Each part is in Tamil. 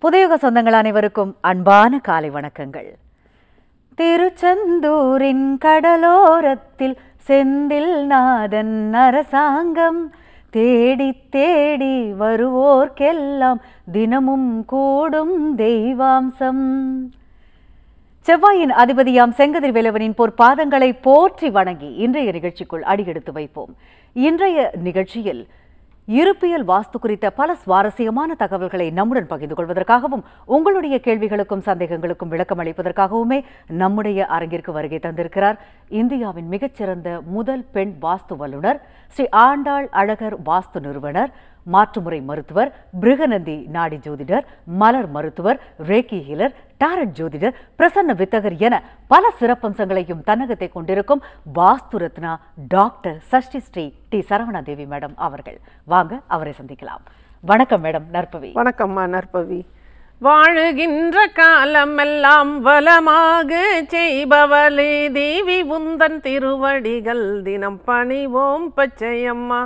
புதியுக சொந்தங்கள் அனைவருக்கும் அன்பான காலை வணக்கங்கள். திருச்செந்தூரின் கடலோரத்தில் செந்தில் நாதன் அரசாங்கம் தேடி தேடி வருவோர்க்கெல்லாம் தினமும் கூடும் தெய்வாம்சம். செவ்வாயின் அதிபதியாம் செங்கதிர் வேலவனின் பொற்பாதங்களை போற்றி வணங்கி இன்றைய நிகழ்ச்சிக்குள் அடியெடுத்து வைப்போம். இன்றைய நிகழ்ச்சியில் இருப்பியல் வாஸ்து குறித்த பல சுவாரஸ்யமான தகவல்களை நம்முடன் பகிர்ந்து கொள்வதற்காகவும் உங்களுடைய கேள்விகளுக்கும் சந்தேகங்களுக்கும் விளக்கம் அளிப்பதற்காகவுமே நம்முடைய அரங்கிற்கு வருகை தந்திருக்கிறார் இந்தியாவின் மிகச்சிறந்த முதல் பெண் வாஸ்து வல்லுநர், ஸ்ரீ ஆண்டாள் அழகர் வாஸ்து நிறுவனர், மாற்றுமுறை மருத்துவர், பிருகநந்தி நாடி ஜோதிடர், மலர் மருத்துவர், ரேக்கி ஹீலர், டாரட் ஜோதிடர், பிரசன்ன வித்தகர் என பல சிறப்பம்சங்களையும் தன்னகத்தை கொண்டிருக்கும் வாஸ்து ரத்னா டாக்டர் சஷ்டி ஸ்ரீ டி சரவணா தேவி மேடம் அவர்கள். வாங்க அவரை சந்திக்கலாம். வணக்கம் மேடம். நற்பவி. வணக்கம்மா நற்பவி. வாழுகின்ற காலமெல்லாம் வளமாக செய்பவளே தேவி உந்தன் திருவடிகள் தினம் பணிவோம் பச்சையம்மா,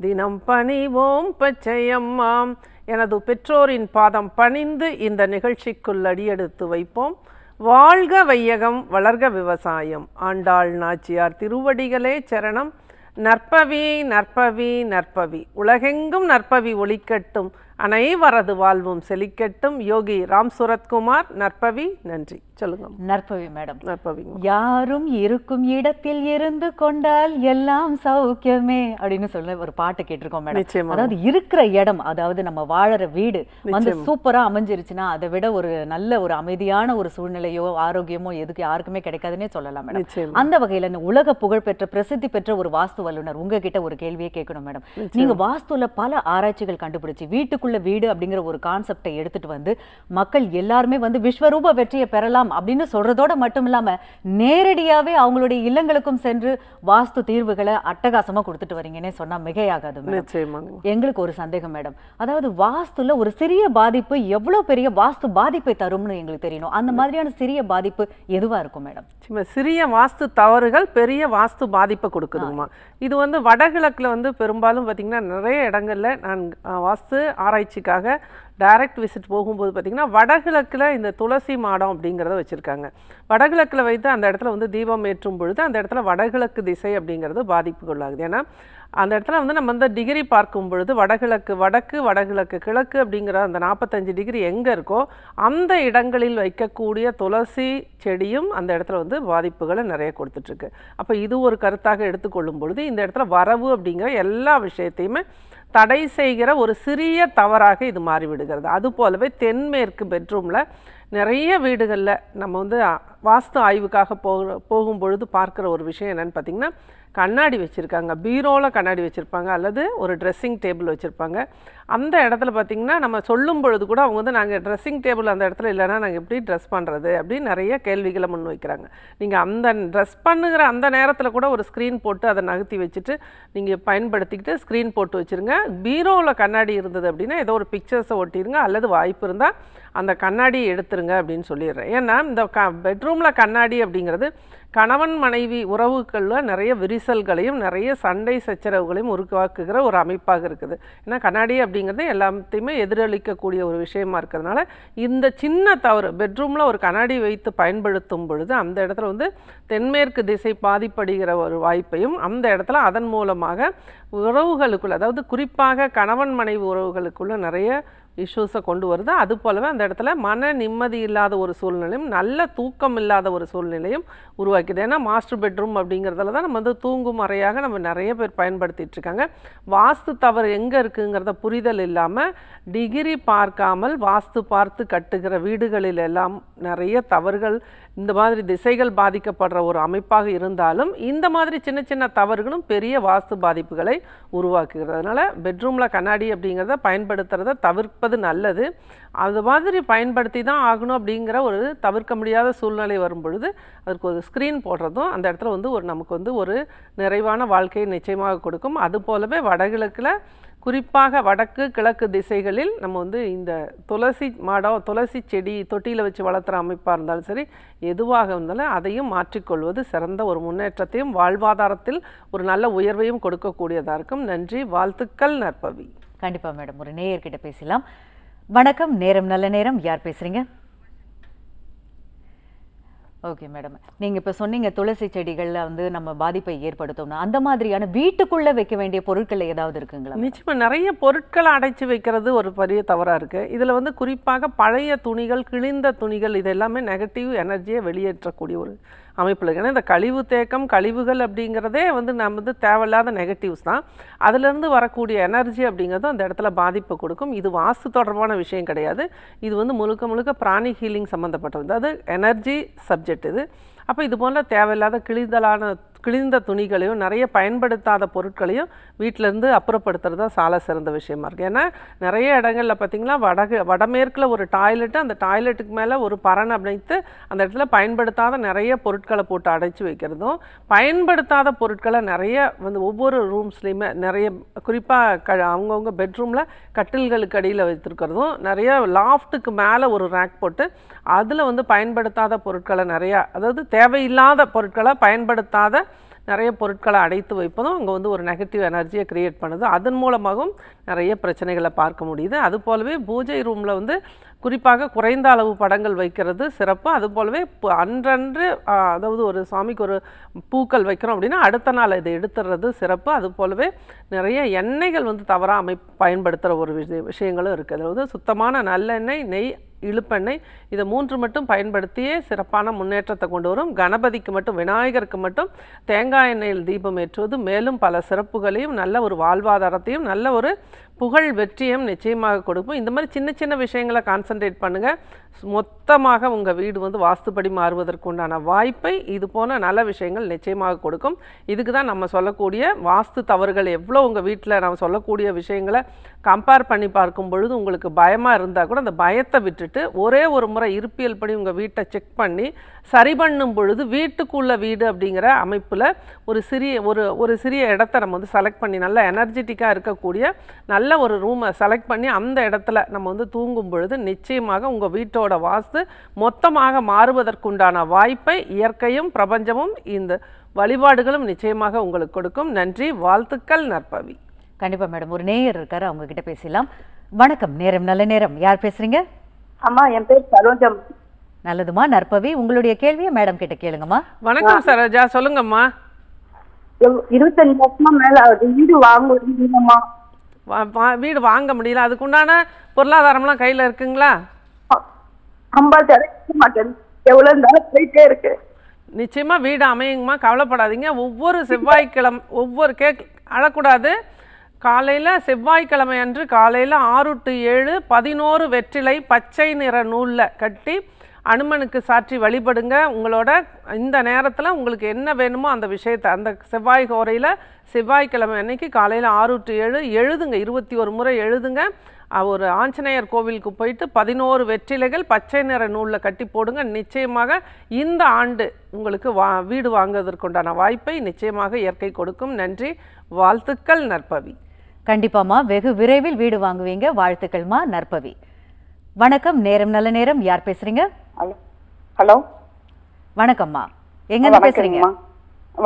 தினம் பணிவோம் பச்சையம்மா. எனது பெற்றோரின் பாதம் பணிந்து இந்த நிகழ்ச்சிக்குள் அடியெடுத்து வைப்போம். வாழ்க வையகம், வளர்க விவசாயம். ஆண்டாள் நாச்சியார் திருவடிகளே சரணம். நற்பவி நற்பவி நற்பவி. உலகெங்கும் நற்பவி ஒளிக்கட்டும், அனைவரது வாழ்வும் செழிக்கட்டும். யோகி ராம் சுரத்குமார். நற்பவி. நன்றி. சொல்லுங்க நற்பவி மேடம். நற்பவி. யாரும் இருக்கும் இடத்தில் இருந்து கொண்டால் எல்லாம் சௌக்கியமே அப்படின்னு சொல்ல ஒரு பாட்டு கேட்டிருக்கோம் மேடம். அதாவது இருக்கிற இடம், அதாவது நம்ம வாழற வீடு வந்து சூப்பரா அமைஞ்சிருச்சுன்னா அதை விட ஒரு நல்ல ஒரு அமைதியான ஒரு சூழ்நிலையோ ஆரோக்கியமோ எதுக்கு யாருக்குமே கிடைக்காதுன்னே சொல்லலாம் மேடம். அந்த வகையில உலக புகழ்பெற்ற பிரசித்தி பெற்ற ஒரு வாஸ்து வல்லுநர் உங்ககிட்ட ஒரு கேள்வியே கேட்கணும் மேடம். நீங்க வாஸ்துல பல ஆராய்ச்சிகள் கண்டுபிடிச்சு வீட்டுக்குள்ள வீடு அப்படிங்கிற ஒரு கான்செப்டை எடுத்துட்டு வந்து மக்கள் எல்லாருமே வந்து விஸ்வரூப வெற்றியை பெறலாம் அப்படின்னு சொல்றதோட மட்டும் இல்லாம நேரடியாவே அவங்களுடைய இல்லங்களுக்கும் சென்று வாஸ்து தீர்வுகளை அட்டகாசமா கொடுத்துட்டு வரீங்கன்னே சொன்னா மிகையாகாது. எங்களுக்கு ஒரு சந்தேகம் மேடம், அதாவது வாஸ்துல ஒரு சிறிய பாதிப்பு எவ்வளவு பெரிய வாஸ்து பாதிப்பை தரும்னு எங்களுக்கு தெரியணும். அந்த மாதிரியான சிறிய பாதிப்பு எதுவா இருக்கும் மேடம்? சிறிய வாஸ்து தவறுகள் பெரிய வாஸ்து பாதிப்பை கொடுக்குதுமா. இது வந்து வடகிழக்குல வந்து பெரும்பாலும் பார்த்தீங்கன்னா நிறைய இடங்கள்ல நான் வாஸ்து ஆராய்ச்சிக்காக டைரக்ட் விசிட் போகும்போது பார்த்திங்கன்னா வடகிழக்கில் இந்த துளசி மாடம் அப்படிங்கிறத வச்சுருக்காங்க. வடகிழக்கில் வைத்து அந்த இடத்துல வந்து தீபம் ஏற்றும் பொழுது அந்த இடத்துல வடகிழக்கு திசை அப்படிங்கிறது பாதிப்புக்குள்ளாகுது. ஏன்னா அந்த இடத்துல வந்து நம்ம வந்து டிகிரி பார்க்கும் பொழுது வடகிழக்கு வடக்கு, வடகிழக்கு கிழக்கு அப்படிங்கிற அந்த 45 டிகிரி எங்கே இருக்கோ அந்த இடங்களில் வைக்கக்கூடிய துளசி செடியும் அந்த இடத்துல வந்து பாதிப்புகளை நிறைய கொடுத்துட்ருக்கு. அப்போ இது ஒரு கருத்தாக எடுத்துக்கொள்ளும் பொழுது இந்த இடத்துல வரவு அப்படிங்கிற எல்லா விஷயத்தையுமே தடை செய்கிற ஒரு சிறிய தவறாக இது மாறிவிடுகிறது. அது போலவே தென்மேற்கு பெட்ரூமில் நிறைய வீடுகளில் நம்ம வந்து வாஸ்து ஆய்வுக்காக போகும்பொழுது பார்க்குற ஒரு விஷயம் என்னென்னு பார்த்திங்கன்னா, கண்ணாடி வச்சுருக்காங்க, பீரோவில் கண்ணாடி வச்சுருப்பாங்க, அல்லது ஒரு ட்ரெஸ்ஸிங் டேபிள் வச்சுருப்பாங்க. அந்த இடத்துல பார்த்திங்கன்னா நம்ம சொல்லும் பொழுது கூட அவங்க வந்து நாங்கள் ட்ரெஸ்ஸிங் டேபிள் அந்த இடத்துல இல்லைன்னா நாங்கள் எப்படி ட்ரெஸ் பண்ணுறது அப்படின்னு நிறைய கேள்விகளை முன் வைக்கிறாங்க. நீங்கள் அந்த ட்ரெஸ் பண்ணுகிற அந்த நேரத்தில் கூட ஒரு ஸ்க்ரீன் போட்டு அதை நகர்த்தி வச்சுட்டு நீங்கள் பயன்படுத்திக்கிட்டு ஸ்க்ரீன் போட்டு வச்சுருங்க. பீரோவில் கண்ணாடி இருந்தது அப்படின்னா ஏதோ ஒரு பிக்சர்ஸை ஒட்டிடுங்க, அல்லது வாய்ப்பு இருந்தால் அந்த கண்ணாடியை எடுத்துருங்க அப்படின்னு சொல்லிடுறேன். ஏன்னா இந்த பெட்ரூமில் கண்ணாடி அப்படிங்கிறது கணவன் மனைவி உறவுகளில் நிறைய விரிசல்களையும் நிறைய சண்டை சச்சரவுகளையும் உருவாக்குகிற ஒரு அமைப்பாக இருக்குது. ஏன்னா கண்ணாடி அப்படிங்கிறது எல்லாத்தையுமே எதிரொலிக்கக்கூடிய ஒரு விஷயமா இருக்கிறதுனால இந்த சின்ன தவறு பெட்ரூமில் ஒரு கண்ணாடி வைத்து பயன்படுத்தும் பொழுது அந்த இடத்துல வந்து தென்மேற்கு திசை பாதிப்படுகிற ஒரு வாய்ப்பையும் அந்த இடத்துல அதன் மூலமாக உறவுகளுக்குள்ள, அதாவது குறிப்பாக கணவன் மனைவி உறவுகளுக்குள்ள நிறைய இஷ்யூஸை கொண்டு வருது. அது போலவே அந்த இடத்துல மன நிம்மதி இல்லாத ஒரு சூழ்நிலையும் நல்ல தூக்கம் இல்லாத ஒரு சூழ்நிலையும் உருவாக்கிது. ஏன்னா மாஸ்டர் பெட்ரூம் அப்படிங்கிறதுல தான் நம்ம வந்து தூங்கும் அறையாக நம்ம நிறைய பேர் பயன்படுத்திட்டு இருக்காங்க. வாஸ்து தவறு எங்கே இருக்குங்கிறத புரிதல் இல்லாமல் டிகிரி பார்க்காமல் வாஸ்து பார்த்து கட்டுகிற வீடுகளில் எல்லாம் நிறைய தவறுகள், இந்த மாதிரி திசைகள் பாதிக்கப்படுற ஒரு அமைப்பாக இருந்தாலும் இந்த மாதிரி சின்ன சின்ன தவறுகளும் பெரிய வாஸ்து பாதிப்புகளை உருவாக்குகிறது. அதனால் பெட்ரூமில் கண்ணாடி அப்படிங்கிறத பயன்படுத்துறத தவிர்ப்பது நல்லது. அது மாதிரி பயன்படுத்தி தான் ஆகணும் அப்படிங்கிற ஒரு தவிர்க்க முடியாத சூழ்நிலை வரும் பொழுது அதற்கு ஒரு ஸ்க்ரீன் போடுறதும் அந்த இடத்துல வந்து ஒரு நமக்கு வந்து ஒரு நிறைவான வாழ்க்கையை நிச்சயமாக கொடுக்கும். அது போலவே வடகிழக்கில் குறிப்பாக வடக்கு கிழக்கு திசைகளில் நம்ம வந்து இந்த துளசி மாடம், துளசி செடி தொட்டியில் வச்சு வளர்த்துற அமைப்பாக இருந்தாலும் சரி, எதுவாக இருந்தாலும் அதையும் மாற்றிக்கொள்வது சிறந்த ஒரு முன்னேற்றத்தையும் வாழ்வாதாரத்தில் ஒரு நல்ல உயர்வையும் கொடுக்கக்கூடியதாக இருக்கும். நன்றி, வாழ்த்துக்கள் நற்பவி. கண்டிப்பாக மேடம். ஒரு நேயர்கிட்ட பேசலாம். வணக்கம், நேரம் நல்ல நேரம். யார் பேசுறீங்க? ஓகே மேடம், நீங்க இப்ப சொன்னீங்க துளசி செடிகள்ல வந்து நம்ம பாதிப்பை ஏற்படுத்தணும். அந்த மாதிரியான வீட்டுக்குள்ள வைக்க வேண்டிய பொருட்கள் ஏதாவது இருக்குங்களா? நிச்சயமா நிறைய பொருட்களை அடைச்சு வைக்கிறது ஒரு பெரிய தவறா இருக்கு. இதுல வந்து குறிப்பாக பழைய துணிகள், கிழிந்த துணிகள், இது எல்லாமே நெகட்டிவ் எனர்ஜியை வெளியேற்றக்கூடிய ஒரு அமைப்பில் இருக்கு. ஏன்னா இந்த கழிவு தேக்கம், கழிவுகள் அப்படிங்கிறதே வந்து நம்ம வந்து தேவையில்லாத நெகட்டிவ்ஸ் தான். அதுலேருந்து வரக்கூடிய எனர்ஜி அப்படிங்கிறது அந்த இடத்துல பாதிப்பு கொடுக்கும். இது வாஸ்து தொடர்பான விஷயம் கிடையாது. இது வந்து முழுக்க முழுக்க பிராணி ஹீலிங் சம்மந்தப்பட்டது, அதாவது எனர்ஜி சப்ஜெக்ட் இது. அப்போ இது போல தேவையில்லாத கிழிந்த துணிகளையும் நிறைய பயன்படுத்தாத பொருட்களையும் வீட்டிலேருந்து அப்புறப்படுத்துறது தான் சால சிறந்த விஷயமா இருக்குது. ஏன்னா நிறைய இடங்களில் பார்த்திங்கன்னா வடமேற்கில் ஒரு டாய்லெட்டு, அந்த டாய்லெட்டுக்கு மேலே ஒரு பரண் அமைத்து அந்த இடத்துல பயன்படுத்தாத நிறைய பொருட்களை போட்டு அடைச்சி வைக்கிறதும், பயன்படுத்தாத பொருட்களை நிறைய வந்து ஒவ்வொரு ரூம்ஸ்லேயுமே நிறைய குறிப்பாக அவங்கவுங்க பெட்ரூமில் கட்டில்களுக்கு அடியில் வைத்திருக்கிறதும், நிறைய லாஃப்ட்டுக்கு மேலே ஒரு ரேக் போட்டு அதில் வந்து பயன்படுத்தாத பொருட்களை நிறையா, அதாவது தேவையில்லாத பொருட்களை பயன்படுத்தாத நிறைய பொருட்களை அடைத்து வைப்பதும் அங்கே வந்து ஒரு நெகட்டிவ் எனர்ஜியை கிரியேட் பண்ணுது. அதன் மூலமாகவும் நிறைய பிரச்சனைகளை பார்க்க முடியுது. அது போலவே பூஜை ரூமில் வந்து குறிப்பாக குறைந்த அளவு படங்கள் வைக்கிறது சிறப்பு. அது போலவே அன்றன்று அதாவது ஒரு சாமிக்கு ஒரு பூக்கள் வைக்கிறோம் அப்படின்னா அடுத்த நாள் இதை எடுத்துடுறது சிறப்பு. அது போலவே நிறைய எண்ணெய்கள் வந்து தவறாக பயன்படுத்துகிற ஒரு விஷயங்களும் இருக்குது. அதாவது சுத்தமான நல்லெண்ணெய், நெய், இழுப்பெண்ணெய், இதை 3 மட்டும் பயன்படுத்தியே சிறப்பான முன்னேற்றத்தை கொண்டு வரும். கணபதிக்கு மட்டும், விநாயகருக்கு மட்டும் தேங்காய் எண்ணெயில் தீபம் ஏற்றுவது மேலும் பல சிறப்புகளையும் நல்ல ஒரு வாழ்வாதாரத்தையும் நல்ல ஒரு புகழ் வெற்றியும் நிச்சயமாக கொடுப்போம். இந்த மாதிரி சின்ன சின்ன விஷயங்களை கான்சன்ட்ரேட் பண்ணுங்கள். மொத்தமாக உங்கள் வீடு வந்து வாஸ்துப்படி மாறுவதற்கு உண்டான வாய்ப்பை இது போன நல்ல விஷயங்கள் நிச்சயமாக கொடுக்கும். இதுக்கு தான் நம்ம சொல்லக்கூடிய வாஸ்து தவறுகள் எவ்வளோ உங்கள் வீட்டில் நம்ம சொல்லக்கூடிய விஷயங்களை கம்பேர் பண்ணி பார்க்கும் பொழுது உங்களுக்கு பயமாக இருந்தால் கூட அந்த பயத்தை விட்டுட்டு ஒரே ஒரு முறை இருப்பியல் படி உங்கள் வீட்டை செக் பண்ணி சரி பண்ணும் பொழுது வீட்டுக்குள்ள வீடு அப்படிங்கிற அமைப்பில் ஒரு சிறிய இடத்த நம்ம வந்து செலக்ட் பண்ணி நல்ல எனர்ஜெட்டிக்காக இருக்கக்கூடிய நல்ல ஒரு ரூமை செலக்ட் பண்ணி அந்த இடத்துல நம்ம வந்து தூங்கும் பொழுது நிச்சயமாக உங்கள் வீட்டோட வாஸ்து மொத்தமாக மாறுவதற்குண்டான வாய்ப்பை இயற்கையும் பிரபஞ்சமும் இந்த வழிபாடுகளும் நிச்சயமாக உங்களுக்கு கொடுக்கும். நன்றி, வாழ்த்துக்கள், நற்பவி. கண்டிப்பா மேடம், ஒரு நேயர் இருக்காரு, அவங்க கிட்ட பேசலாம். வணக்கம், நேரம் நல்ல நேரம். யார் பேசுறீங்க? அம்மா, என் பேர் சரோஜம். நல்லதுமா, நற்பவி. உங்களுடைய கேள்வியை மேடம் கிட்ட கேளுங்கம்மா. வணக்கம் சரோஜா, சொல்லுங்கம்மா. 25 வருஷமா மேல வீடு வாங்குமா? வீடு வாங்க முடியல, அதுக்குண்டான பொருளாதாரம்லாம் கையில இருக்குங்களா? 50 மாட்டேன், எவ்வளவு இருந்தாலும் போயிட்டே இருக்கு. நிச்சயமா வீடு அமையுங்கம்மா, கவலைப்படாதீங்க. ஒவ்வொரு செவ்வாய்க்கிழமை அழக்கூடாது. காலையில் செவ்வாய்க்கிழமை அன்று காலையில் 6 to 7 11 வெற்றிலை பச்சை நிற நூலில் கட்டி அனுமனுக்கு சாற்றி வழிபடுங்க. உங்களோட இந்த நேரத்தில் உங்களுக்கு என்ன வேணுமோ அந்த விஷயத்தை அந்த செவ்வாய் ஹோரையில் செவ்வாய்க்கிழமை அன்னைக்கு காலையில் 6 to 7 எழுதுங்க. 21 முறை எழுதுங்க. ஒரு ஆஞ்சநேயர் கோவிலுக்கு போயிட்டு 11 வெற்றிலைகள் பச்சை நிற நூலில் கட்டி போடுங்க. நிச்சயமாக இந்த ஆண்டு உங்களுக்கு வீடு வாங்குவதற்குண்டான வாய்ப்பை நிச்சயமாக இயற்கை கொடுக்கும். நன்றி, வாழ்த்துக்கள், நற்பவி. கண்டிப்பாமா, வெகு விரைவில் வீடு வாங்குவீங்க. வாழ்த்துக்கள்மா, நற்பவி. வணக்கம், நேரம் நல்ல நேரம். யார் பேசுறீங்க? ஹலோ, வணக்கம்மா. எங்க பேசுறீங்க?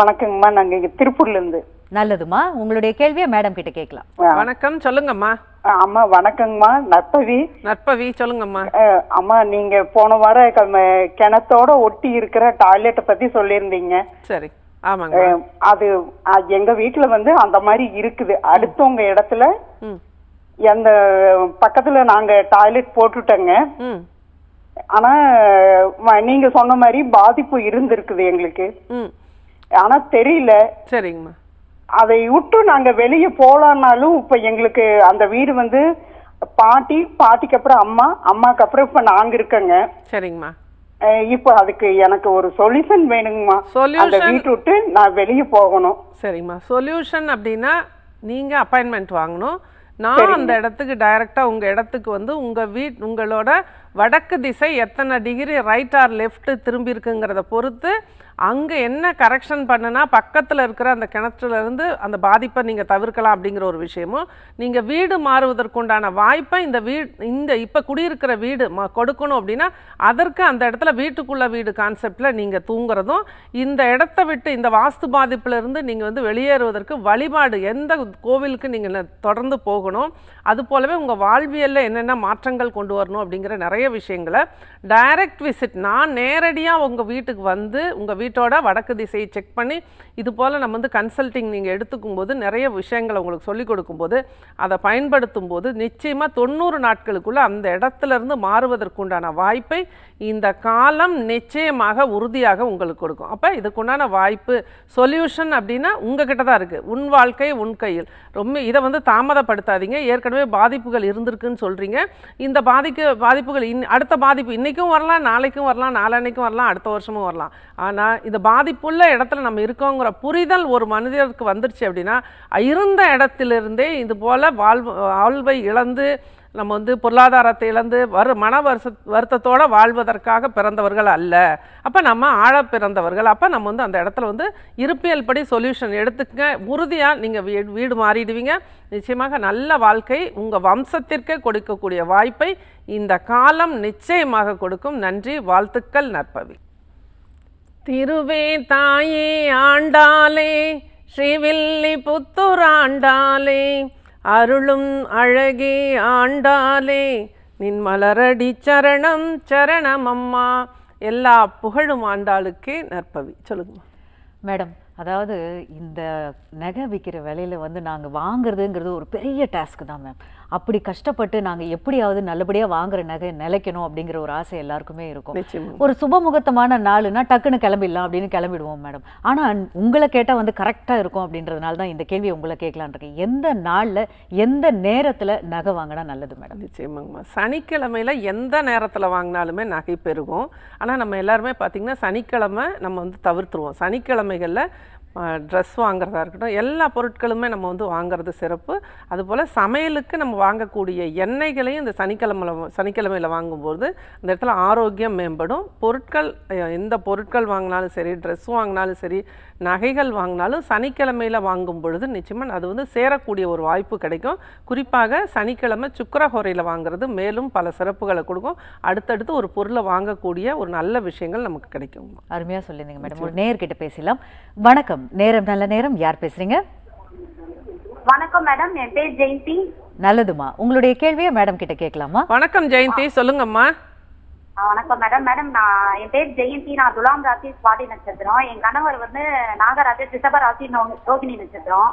வணக்கங்கம்மா, நாங்க இங்க திருப்பூர்ல இருந்து. நல்லதுமா, உங்களுடைய கேள்வியை மேடம் கிட்ட கேட்கலாம். வணக்கம், சொல்லுங்கம்மா. அம்மா வணக்கங்கம்மா, நற்பவி. நற்பவி, சொல்லுங்கம்மா. அம்மா, நீங்க போன வாரம் கிணத்தோட ஒட்டி இருக்கிற டாய்லெட்டை பத்தி சொல்லியிருந்தீங்க. சரி, ஆமாங்க. அது எங்க வீட்டுல வந்து அந்த மாதிரி இருக்குது. அடுத்தவங்க இடத்துல அந்த பக்கத்துல நாங்க டாய்லெட் போட்டுட்டோங்க. ஆனா நீங்க சொன்ன மாதிரி பாதிப்பு இருந்திருக்குது எங்களுக்கு. ஆனா தெரியல. சரிங்கம்மா. அதை விட்டு நாங்க வெளியே போலான்னாலும் இப்ப எங்களுக்கு அந்த வீடு வந்து பாட்டிக்கு அப்புறம் அம்மாக்கு அப்புறம் இப்ப நாங்க இருக்கங்க. சரிங்கம்மா. இப்ப அதுக்கு எனக்கு ஒரு சொல்யூஷன் வேணுங்கம்மா. அந்த வீட்டு விட்டு நான் வெளியே போகணும். சரிங்கம்மா. சொல்யூஷன் அப்படின்னா நீங்க அப்பாயின்மெண்ட் வாங்கணும். நான் அந்த இடத்துக்கு டைரக்டா உங்க இடத்துக்கு வந்து உங்களோட வடக்கு திசை எத்தனை டிகிரி ரைட் ஆர் லெஃப்ட் திரும்பி இருக்குங்கிறத பொறுத்து அங்கே என்ன கரெக்ஷன் பண்ணுனா பக்கத்தில் இருக்கிற அந்த கிணற்றுலேருந்து அந்த பாதிப்பை நீங்கள் தவிர்க்கலாம் அப்படிங்கிற ஒரு விஷயமும், நீங்கள் வீடு மாறுவதற்குண்டான வாய்ப்பை இந்த இப்போ குடியிருக்கிற வீடு கொடுக்கணும் அப்படின்னா அதற்கு அந்த இடத்துல வீட்டுக்குள்ள வீடு கான்செப்டில் நீங்கள் தூங்குறதும், இந்த இடத்த விட்டு இந்த வாஸ்து பாதிப்பிலிருந்து நீங்கள் வந்து வெளியேறுவதற்கு வழிபாடு எந்த கோவிலுக்கு நீங்கள் தொடர்ந்து போகணும், அது போலவே உங்கள் வாழ்வியலில் என்னென்ன மாற்றங்கள் கொண்டு வரணும் அப்படிங்கிற நிறைய விஷயங்களை டைரக்ட் விசிட், நான் நேரடியாக உங்கள் வீட்டுக்கு வந்து உங்கள் வீட்டோட வடக்கு திசையை செக் பண்ணி இது போல் நம்ம வந்து கன்சல்டிங் நீங்கள் எடுத்துக்கும் போது நிறைய விஷயங்களை உங்களுக்கு சொல்லிக் கொடுக்கும்போது அதை பயன்படுத்தும் போது நிச்சயமாக 90 நாட்களுக்குள்ளே அந்த இடத்துலேருந்து மாறுவதற்குண்டான வாய்ப்பை இந்த காலம் நிச்சயமாக உறுதியாக உங்களுக்கு கொடுக்கும். அப்போ இதுக்குண்டான வாய்ப்பு சொல்யூஷன் அப்படின்னா உங்ககிட்ட தான் இருக்குது. உன் வாழ்க்கை உன் கையில். ரொம்ப இதை வந்து தாமதப்படுத்தாதீங்க. ஏற்கனவே பாதிப்புகள் இருந்திருக்குன்னு சொல்கிறீங்க. இந்த பாதிப்புகள் அடுத்த பாதிப்பு இன்றைக்கும் வரலாம், நாளைக்கும் வரலாம், நாளன்னைக்கும் வரலாம், அடுத்த வருஷமும் வரலாம். ஆனால் இந்த பாதிப்புள்ள இடத்துல நம்ம இருக்கோங்கிற புரிதல் ஒரு மனிதருக்கு வந்துருச்சு அப்படின்னா இருந்த இடத்திலிருந்தே இது போல் வாழ்வை இழந்து நம்ம வந்து பொருளாதாரத்தை இழந்து மன வருத்தத்தோடு வாழ்வதற்காக பிறந்தவர்கள் அல்ல. அப்போ நம்ம ஆழ பிறந்தவர்கள். அப்போ நம்ம வந்து அந்த இடத்துல வந்து இருப்பியல் படி சொல்யூஷன் எடுத்துக்க உறுதியாக நீங்கள் வீடு மாறிடுவீங்க. நிச்சயமாக நல்ல வாழ்க்கை உங்கள் வம்சத்திற்கே கொடுக்கக்கூடிய வாய்ப்பை இந்த காலம் நிச்சயமாக கொடுக்கும். நன்றி, வாழ்த்துக்கள் நற்பவி. திருவே தாயே ஆண்டாலே ஸ்ரீவில்லி புத்தூர் ஆண்டாலே அருளும் அழகே ஆண்டாலே நின் மலரடி சரணம் சரணம் அம்மா. எல்லா புகழும் ஆண்டாளுக்கே நற்பவி. சொல்லுங்கம்மா. மேடம், அதாவது இந்த நகை விற்கிற விலையில் வந்து நாங்கள் வாங்குறதுங்கிறது ஒரு பெரிய டாஸ்க்கு தான் மேம். அப்படி கஷ்டப்பட்டு நாங்கள் எப்படியாவது நல்லபடியாக வாங்குற நகை நிலைக்கணும் அப்படிங்கிற ஒரு ஆசை எல்லாருக்குமே இருக்கும். ஒரு சுபமுகூர்த்தமான நாளுன்னா டக்குன்னு கிளம்பிடலாம் அப்படின்னு கிளம்பிடுவோம் மேடம். ஆனால் உங்களை கேட்டால் வந்து கரெக்டாக இருக்கும் அப்படின்றதுனால தான் இந்த கேள்வியை உங்களை கேட்கலான் இருக்கேன். எந்த நாளில் எந்த நேரத்தில் நகை வாங்கினா நல்லது மேடம்? நிச்சயமாங்கம்மா, சனிக்கிழமையில் எந்த நேரத்தில் வாங்கினாலுமே நகை பெருகும். ஆனால் நம்ம எல்லாருமே பார்த்திங்கன்னா சனிக்கிழமை நம்ம வந்து தவிர்த்துருவோம். சனிக்கிழமைகளில் ட்ரெஸ் வாங்குறதா இருக்கட்டும், எல்லா பொருட்களுமே நம்ம வந்து வாங்குறது சிறப்பு. அதுபோல் சமையலுக்கு நம்ம வாங்கக்கூடிய எண்ணெய்களையும் இந்த சனிக்கிழமையில் வாங்கும்போது அந்த இடத்துல ஆரோக்கியம் மேம்படும். எந்த பொருட்கள் வாங்கினாலும் சரி, ட்ரெஸ் வாங்கினாலும் சரி, நகைகள் வாங்கினாலும் சனிக்கிழமையில் வாங்கும் பொழுது நிச்சயமாக அது வந்து சேரக்கூடிய ஒரு வாய்ப்பு கிடைக்கும். குறிப்பாக சனிக்கிழமை சுக்கிரஹோரையில் வாங்குறது மேலும் பல சிறப்புகளை கொடுக்கும். அடுத்தடுத்து ஒரு பொருளை வாங்கக்கூடிய ஒரு நல்ல விஷயங்கள் நமக்கு கிடைக்கும். அருமையாக சொல்லியிருந்தீங்க மேடம். ஒரு நேயர்கிட்ட பேசலாம். வணக்கம், நேரம் நல்ல நேரம். யார் பேசுறீங்க? வணக்கம் மேடம், என் பேர் ஜெயந்தி. நல்லதுமா, உங்களுடைய கேள்வியை மேடம் கிட்ட கேட்கலாமா? வணக்கம் ஜெயந்தி, சொல்லுங்கம்மா. வணக்கம் மேடம். மேடம், என் பேர் ஜெயந்தி. நான் துலாம் ராசி சுவாதி நட்சத்திரம். என் கணவர் வந்து நாகராசி ரிஷப ராசி ரோகிணி நட்சத்திரம்.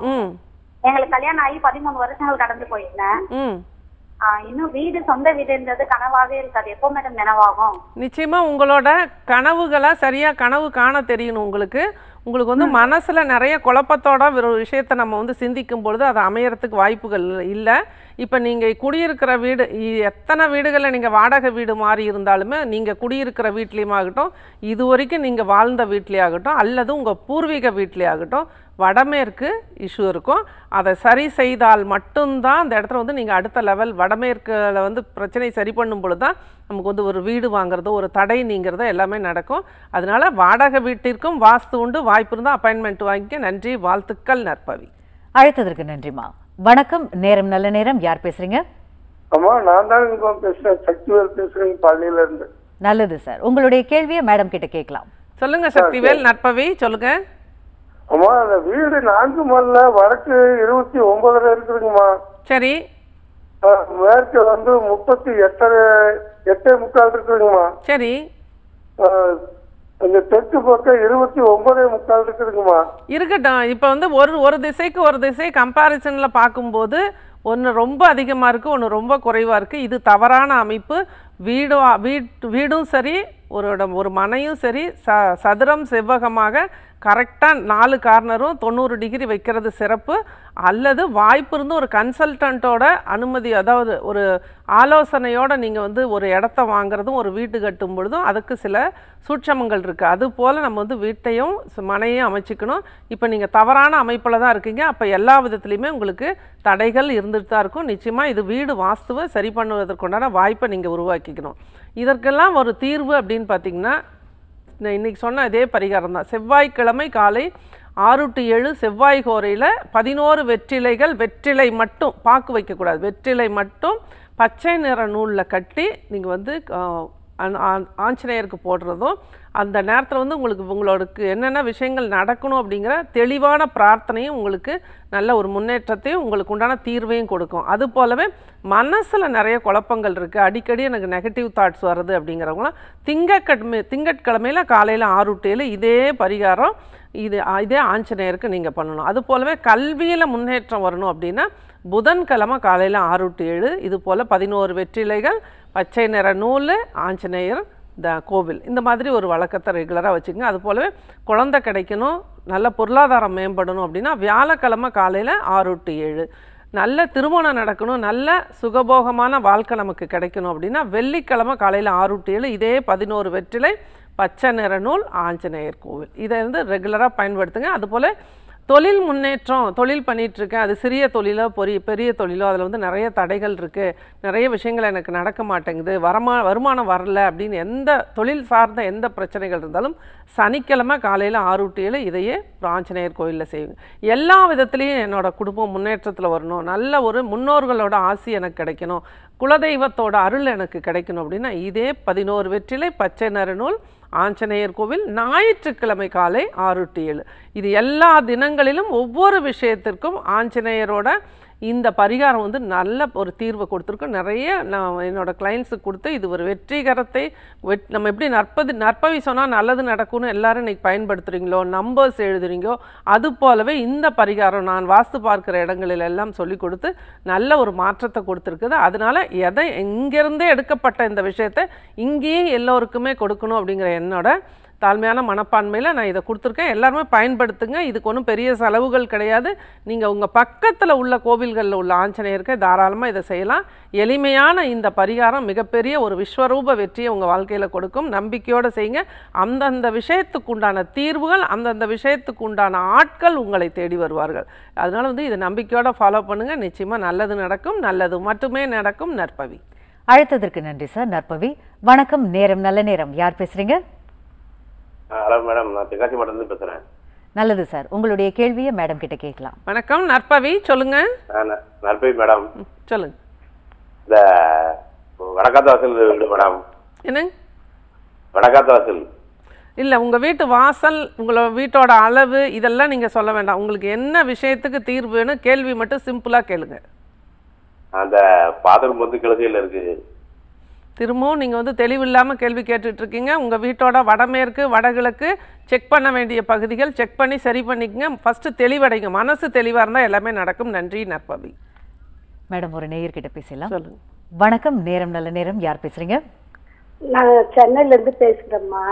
எங்களுக்கு கல்யாணம் ஆகி 13 வருஷங்கள் கடந்து போயிட்டேன். இன்னும் வீடு, சொந்த வீடுன்றது கனவாவே இருக்காது. எப்போ மேடம் நினைவாகும்? நிச்சயமா உங்களோட கனவுகளை சரியா கனவு காண தெரியணும். உங்களுக்கு வந்து மனசுல நிறைய குழப்பத்தோட ஒரு விஷயத்தை நம்ம வந்து சிந்திக்கும் பொழுது அது அமையறதுக்கு வாய்ப்புகள் இல்லை. இப்போ நீங்கள் குடியிருக்கிற வீடு, எத்தனை வீடுகளில் நீங்கள் வாடகை வீடு மாறி இருந்தாலுமே நீங்கள் குடியிருக்கிற வீட்லேயும் ஆகட்டும், இது வரைக்கும் நீங்கள் வாழ்ந்த வீட்லேயே ஆகட்டும், அல்லது உங்கள் பூர்வீக வீட்லேயே ஆகட்டும், வடமேற்கு இஷ்யூ இருக்கும். அதை சரி செய்தால் மட்டும்தான் அந்த இடத்துல வந்து நீங்கள் அடுத்த லெவல் வடமேற்கில் வந்து பிரச்சனை சரி பண்ணும் பொழுது தான் நமக்கு வந்து ஒரு வீடு வாங்குறதோ ஒரு தடை நீங்கிறதோ எல்லாமே நடக்கும். அதனால வாடகை வீட்டிற்கும் வாஸ்து உண்டு. வாய்ப்பு இருந்தால் அப்பாயின்மெண்ட் வாங்கிக்க. நன்றி, வாழ்த்துக்கள் நற்பவி. அழைத்ததற்கு நன்றிமா. வணக்கம், நேரம் நல்ல நேரம். யார் பேசுறீங்க? அம்மா, நான் தான் பேசுறேன். சக்திவேல் பேசுறேன், பழனியில இருந்து. நல்லது சார், உங்களுடைய கேள்வியை மேடம் கிட்ட கேட்கலாம். சொல்லுங்க சக்திவேல். நற்பவி சொல்லுங்க. அம்மா, அந்த வீடு 4 மல்ல வடக்கு 29 இருக்குதுங்கம்மா. சரி. மேற்கு வந்து 38.75 இருக்குதுங்கம்மா. சரி. அந்த தெற்கு பக்கம் 29.75 இருக்குதுங்கம்மா. இருக்கட்டும். இப்போ வந்து ஒரு திசைக்கு ஒரு திசை கம்பேரிசன்ல பார்க்கும்போது ஒன்று ரொம்ப அதிகமாக இருக்குது, ஒன்று ரொம்ப குறைவாக இருக்குது. இது தவறான அமைப்பு. வீடும் சரி, ஒரு மனையும் சரி, சதுரம் செவ்வகமாக கரெக்டாக 4 கார்னரும் 90 டிகிரி வைக்கிறது சிறப்பு. அல்லது வாய்ப்பு இருந்து ஒரு கன்சல்டண்ட்டோட அனுமதி, அதாவது ஒரு ஆலோசனையோடு நீங்கள் வந்து ஒரு இடத்த வாங்குறதும் ஒரு வீட்டு கட்டும் பொழுதும் அதுக்கு சில சூட்சமங்கள் இருக்குது. அதுபோல் நம்ம வந்து வீட்டையும் மனையும் அமைச்சிக்கணும். இப்போ நீங்கள் தவறான அமைப்பில் தான் இருக்கீங்க. அப்போ எல்லா விதத்துலையுமே உங்களுக்கு தடைகள் இருந்துட்டு தான் இருக்கும். நிச்சயமாக இது வீடு வாஸ்துவை சரி பண்ணுவதற்குண்டான வாய்ப்பை நீங்கள் உருவாக்கிக்கணும். இதற்கெல்லாம் ஒரு தீர்வு அப்படின்னு பார்த்தீங்கன்னா, இன்னைக்கு சொன்ன அதே பரிகாரம் தான். செவ்வாய்க்கிழமை காலை 6 to 7 செவ்வாய் கோரையில் 11 வெற்றிலைகள், வெற்றிலை மட்டும் பாக்கு வைக்கக்கூடாது, வெற்றிலை மட்டும் பச்சை நிற நூலில் கட்டி நீங்கள் வந்து ஆஞ்சநேயருக்கு போடுறதும், அந்த நேரத்தில் வந்து உங்களுக்கு என்னென்ன விஷயங்கள் நடக்கணும் அப்படிங்கிற தெளிவான பிரார்த்தனையும் உங்களுக்கு நல்ல ஒரு முன்னேற்றத்தையும் உங்களுக்கு உண்டான தீர்வையும் கொடுக்கும். அது போலவே மனசில் நிறைய குழப்பங்கள் இருக்குது, அடிக்கடி எனக்கு நெகட்டிவ் தாட்ஸ் வருது அப்படிங்கிறவங்களாம் திங்கட்கிழமையில் காலையில் 6 to 7 இதே பரிகாரம் இதே ஆஞ்சநேயருக்கு நீங்கள் பண்ணணும். அது போலவே கல்வியில் முன்னேற்றம் வரணும் அப்படின்னா புதன்கிழமை காலையில் 6 to 7 இது போல் 11 வெற்றிலைகள், பச்சை நிற நூல், ஆஞ்சநேயர் கோவில், இந்த மாதிரி ஒரு வழக்கத்தை ரெகுலராக வச்சுக்கோங்க. அது போலவே குழந்தை கிடைக்கணும், நல்ல பொருளாதாரம் மேம்படணும் அப்படின்னா வியாழக்கிழமை காலையில் 6 to 7, நல்ல திருமணம் நடக்கணும், நல்ல சுகபோகமான வாழ்க்கை நமக்கு கிடைக்கணும் அப்படின்னா வெள்ளிக்கிழமை காலையில் 6 to 7 இதே 11 வெற்றிலை, பச்சை நிற நூல், ஆஞ்சநேயர் கோவில், இதை வந்து ரெகுலராக பயன்படுத்துங்க. அதுபோல் தொழில் முன்னேற்றம், தொழில் பண்ணிகிட்ருக்கேன், அது சிறிய தொழிலோ பெரிய தொழிலோ, அதில் வந்து நிறைய தடைகள் இருக்குது, நிறைய விஷயங்கள் எனக்கு நடக்க மாட்டேங்குது, வருமானம் வரல அப்படின்னு எந்த தொழில் சார்ந்த எந்த பிரச்சனைகள் இருந்தாலும் சனிக்கிழமை காலையில் 6 to 7 இதையே ஆஞ்சநேயர் கோயிலில் செய்யுங்க. எல்லா விதத்துலேயும் என்னோடய குடும்பம் முன்னேற்றத்தில் வரணும், நல்ல ஒரு முன்னோர்களோட ஆசி எனக்கு கிடைக்கணும், குலதெய்வத்தோட அருள் எனக்கு கிடைக்கணும் அப்படின்னா இதே 11 வெற்றிலை, பச்சை நிற நூல், ஆஞ்சநேயர் கோவில், ஞாயிற்றுக்கிழமை காலை 6 to 7 இது எல்லா தினங்களிலும் ஒவ்வொரு விஷயத்திற்கும் ஆஞ்சநேயரோட இந்த பரிகாரம் வந்து நல்ல ஒரு தீர்வை கொடுத்துருக்கோம். நிறைய நான் என்னோடய கிளைண்ட்ஸுக்கு கொடுத்து இது ஒரு வெற்றிகரத்தை நம்ம எப்படி நற்பவி சொன்னால் நல்லது நடக்கும்னு எல்லோரும் இன்றைக்கி பயன்படுத்துகிறீங்களோ, நம்பர்ஸ் எழுதுறீங்களோ, அது போலவே இந்த பரிகாரம் நான் வாஸ்து பார்க்குற இடங்களில் எல்லாம் சொல்லி கொடுத்து நல்ல ஒரு மாற்றத்தை கொடுத்துருக்குது. அதனால் இங்கேருந்தே எடுக்கப்பட்ட இந்த விஷயத்தை இங்கேயே எல்லோருக்குமே கொடுக்கணும் அப்படிங்கிற என்னோட தாழ்மையான மனப்பான்மையில் நான் இதை கொடுத்துருக்கேன். எல்லாருமே பயன்படுத்துங்க. இதுக்கு ஒன்றும் பெரிய செலவுகள் கிடையாது. நீங்கள் உங்கள் பக்கத்தில் உள்ள கோவில்களில் உள்ள ஆஞ்சநேயருக்கு தாராளமாக இதை செய்யலாம். எளிமையான இந்த பரிகாரம் மிகப்பெரிய ஒரு விஸ்வரூப வெற்றியை உங்கள் வாழ்க்கையில் கொடுக்கும். நம்பிக்கையோடு செய்யுங்க. அந்தந்த விஷயத்துக்கு உண்டான தீர்வுகள், அந்தந்த விஷயத்துக்கு உண்டான ஆட்கள் உங்களை தேடி வருவார்கள். அதனால் வந்து இதை நம்பிக்கையோடு ஃபாலோ பண்ணுங்கள். நிச்சயமாக நல்லது நடக்கும், நல்லது மட்டுமே நடக்கும். நற்பவி. அழைத்ததற்கு நன்றி சார். நற்பவி வணக்கம். நேரம் நல்ல நேரம். யார் பேசுகிறீங்க? ஹலோ மேடம், நான் தென்காசி மாவட்டத்தில் பேசுகிறேன். நல்லது சார், உங்களுடைய கேள்வியை மேடம் கிட்ட கேட்கலாம். வணக்கம் நற்பவி, சொல்லுங்க. நற்பவி மேடம், சொல்லுங்க. இந்த வடக்காத்து வாசல் வீடு மேடம். என்னங்க? வடக்காத்து வாசல் இல்லை, உங்கள் வீட்டு வாசல், உங்களோட வீட்டோட அளவு இதெல்லாம் நீங்கள் சொல்ல வேண்டாம். உங்களுக்கு என்ன விஷயத்துக்கு தீர்வு வேணும், கேள்வி மட்டும் சிம்பிளாக கேளுங்க. அந்த பாத்ரூம் வந்து கிழக்கையில் இருக்குது. திரும்பவும் நீங்கள் வந்து தெளிவில்லாமல் கேள்வி கேட்டுட்ருக்கீங்க. உங்கள் வீட்டோட வடமேற்கு வடகிழக்கு செக் பண்ண வேண்டிய பகுதிகள் செக் பண்ணி சரி பண்ணிக்கங்க. ஃபஸ்ட்டு தெளிவடைங்க. மனசு தெளிவாக இருந்தால் எல்லாமே நடக்கும். நன்றி நற்பவி. மேடம், ஒரு நேயர்கிட்ட பேசலாம். சொல்லுங்க. வணக்கம். நேரம் நல்ல நேரம். யார் பேசுறீங்க? நான் சென்னையிலேருந்து பேசுகிறேம்மா.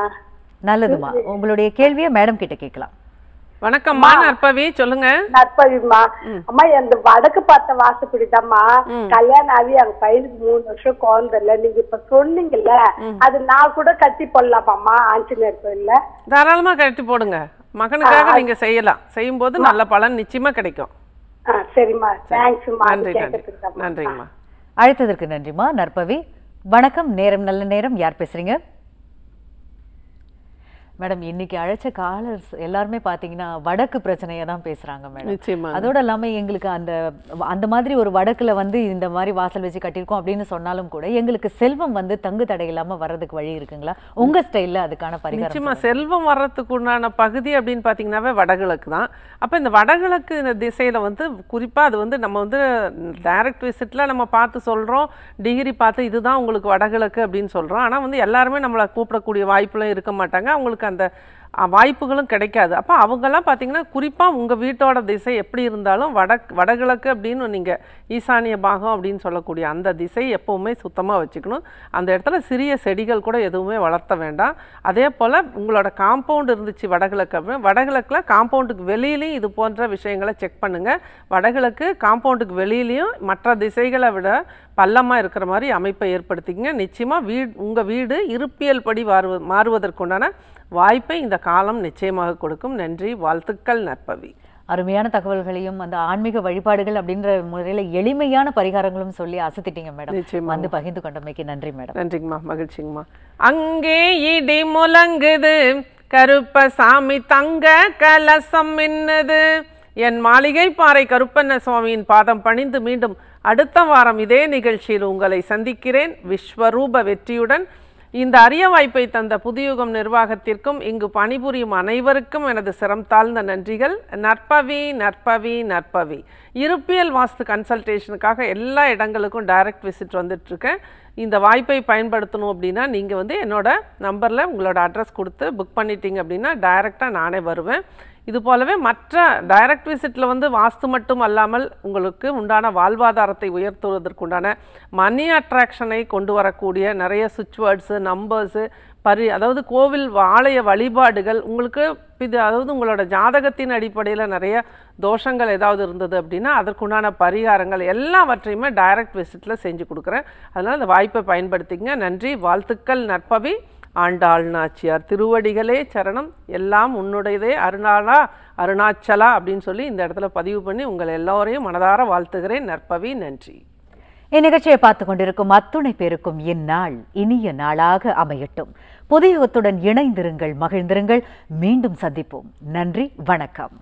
நல்லதுமா, உங்களுடைய கேள்வியை மேடம் கிட்ட கேட்கலாம். வணக்கம்மா நற்பவி, சொல்லுங்க. நற்பவிமா, அம்மா அந்த வடக்கு பார்த்த வாசப்படிதாம்மா கல்யாணம் ஆகி எங்க பையனுக்கு 3 வருஷம் குழந்தை இல்ல. நீங்க இப்ப சொன்னீங்கல்ல, அது நான் கூட கட்டி போடலாமாம்மா ஆஞ்சநேயர் கோயில்ல? தாராளமா கட்டி போடுங்க. மகனுக்காக நீங்க செய்யலாம். செய்யும் போது நல்ல பலன் நிச்சயமா கிடைக்கும். சரிம்மா, தேங்க்ஸ்மா. நன்றிங்கம்மா. அழைத்ததற்கு நன்றிமா. நற்பவி வணக்கம். நேரம் நல்ல நேரம். யார் பேசுறீங்க? மேடம், இன்னைக்கு அழைச்ச காலர்ஸ் எல்லாருமே பாத்தீங்கன்னா வடக்கு பிரச்சனையை தான் பேசுறாங்க மேடம். அதோட இல்லாம எங்களுக்கு அந்த மாதிரி ஒரு வடக்குல வந்து இந்த மாதிரி வாசல் வச்சு கட்டியிருக்கோம் அப்படின்னு சொன்னாலும் கூட எங்களுக்கு செல்வம் வந்து தங்கு தடை இல்லாம வர்றதுக்கு வழி இருக்குங்களா? உங்க ஸ்டைல்ல அதுக்கான பரிகாரம்? நிச்சயமா செல்வம் வர்றதுக்கு உண்டான பகுதி அப்படின்னு பாத்தீங்கன்னாவே வடகிழக்கு தான். அப்ப இந்த வடகிழக்கு திசையில வந்து குறிப்பா அது வந்து நம்ம வந்து டைரக்ட் விசிட்ல நம்ம பார்த்து சொல்றோம், டிகிரி பார்த்து இதுதான் உங்களுக்கு வடகிழக்கு அப்படின்னு சொல்றோம். ஆனா வந்து எல்லாருமே நம்மளை கூப்பிடக்கூடிய வாய்ப்புலாம் இருக்க மாட்டாங்க. அவங்களுக்கு அந்த வாய்ப்புகளும் கிடைக்காது. அப்போ அவங்கெல்லாம் பார்த்தீங்கன்னா குறிப்பாக உங்கள் வீட்டோட திசை எப்படி இருந்தாலும் வடகிழக்கு அப்படின்னு நீங்கள் ஈசானிய பாகம் அப்படின்னு சொல்லக்கூடிய அந்த திசை எப்போவுமே சுத்தமாக வச்சுக்கணும். அந்த இடத்துல சிறிய செடிகள் கூட எதுவுமே வளர்த்த வேண்டாம். அதே போல் உங்களோட காம்பவுண்ட் இருந்துச்சு வடகிழக்கு அப்படின்னு, வடகிழக்கில் காம்பவுண்டுக்கு வெளியிலையும் இது போன்ற விஷயங்களை செக் பண்ணுங்கள். வடகிழக்கு காம்பவுண்டுக்கு வெளியிலையும் மற்ற திசைகளை விட பள்ளமாக இருக்கிற மாதிரி அமைப்பை ஏற்படுத்திக்கங்க. நிச்சயமாக உங்கள் வீடு இருப்பியல் படி மாறுவதற்குண்டான வாய்ப்பை இந்த காலம் நிச்சயமாக கொடுக்கும். நன்றி, வாழ்த்துக்கள் நற்பவி. அருமையான தகவல்களையும் அந்த ஆன்மீக வழிபாடுகள் அப்படின்ற முறையில எளிமையான பரிகாரங்களும் சொல்லி அசத்திட்டீங்க மேடம். வந்து பகிர்ந்து கொண்டமைக்கு நன்றி மேடம். நன்றிங்கம்மா, மகிழ்ச்சிங்கம்மா. அங்கே இடி முழங்குது, கருப்பசாமி தங்க கலசம் மின்னுது, என் மாளிகை பாறை கருப்பண்ண சுவாமியின் பாதம் பணிந்து மீண்டும் அடுத்த வாரம் இதே நிகழ்ச்சியில் உங்களை சந்திக்கிறேன். விஸ்வரூப வெற்றியுடன். இந்த அரிய வாய்ப்பை தந்த புதுயுகம் நிர்வாகத்திற்கும் இங்கு பணிபுரியும் அனைவருக்கும் எனது சிரம் தாழ்ந்த நன்றிகள். நற்பவி நற்பவி நற்பவி. இருப்பியல் வாஸ்து கன்சல்டேஷனுக்காக எல்லா இடங்களுக்கும் டைரக்ட் விசிட் வந்துட்டுருக்கேன். இந்த வாய்ப்பை பயன்படுத்தணும் அப்படின்னா நீங்கள் வந்து என்னோட நம்பரில் உங்களோட அட்ரஸ் கொடுத்து புக் பண்ணிட்டீங்க அப்படின்னா டைரெக்டாக நானே வருவேன். இது போலவே மற்ற டைரக்ட் விசிட்டில் வந்து வாஸ்து மட்டும் அல்லாமல் உங்களுக்கு உண்டான வாழ்வாதாரத்தை உயர்த்துவதற்குண்டான மணி அட்ராக்ஷனை கொண்டு வரக்கூடிய நிறைய சுவிட்ச் வேர்ட்ஸு, நம்பர்ஸு, அதாவது கோவில் ஆலய வழிபாடுகள் உங்களுக்கு அதாவது உங்களோட ஜாதகத்தின் அடிப்படையில் நிறைய தோஷங்கள் ஏதாவது இருந்தது அப்படின்னா அதற்குண்டான பரிகாரங்கள் எல்லாவற்றையுமே டைரக்ட் விசிட்டில் செஞ்சு கொடுக்குறேன். அதனால் அந்த வாய்ப்பை பயன்படுத்திங்க. நன்றி, வாழ்த்துக்கள். நற்பவி. ஆண்டாள் நாச்சியார் திருவடிகளே சரணம். எல்லாம் உன்னுடையதே அருணாளா அருணாச்சலா அப்படின்னு சொல்லி இந்த இடத்துல பதிவு பண்ணி உங்கள் எல்லோரையும் மனதார வாழ்த்துகிறேன். நற்பவி. நன்றி. இந்நிகழ்ச்சியை பார்த்து கொண்டிருக்கும் அத்துணை பேருக்கும் இந்நாள் இனிய நாளாக அமையட்டும். புதியத்துடன் இணைந்திருங்கள், மகிழ்ந்திருங்கள். மீண்டும் சந்திப்போம். நன்றி, வணக்கம்.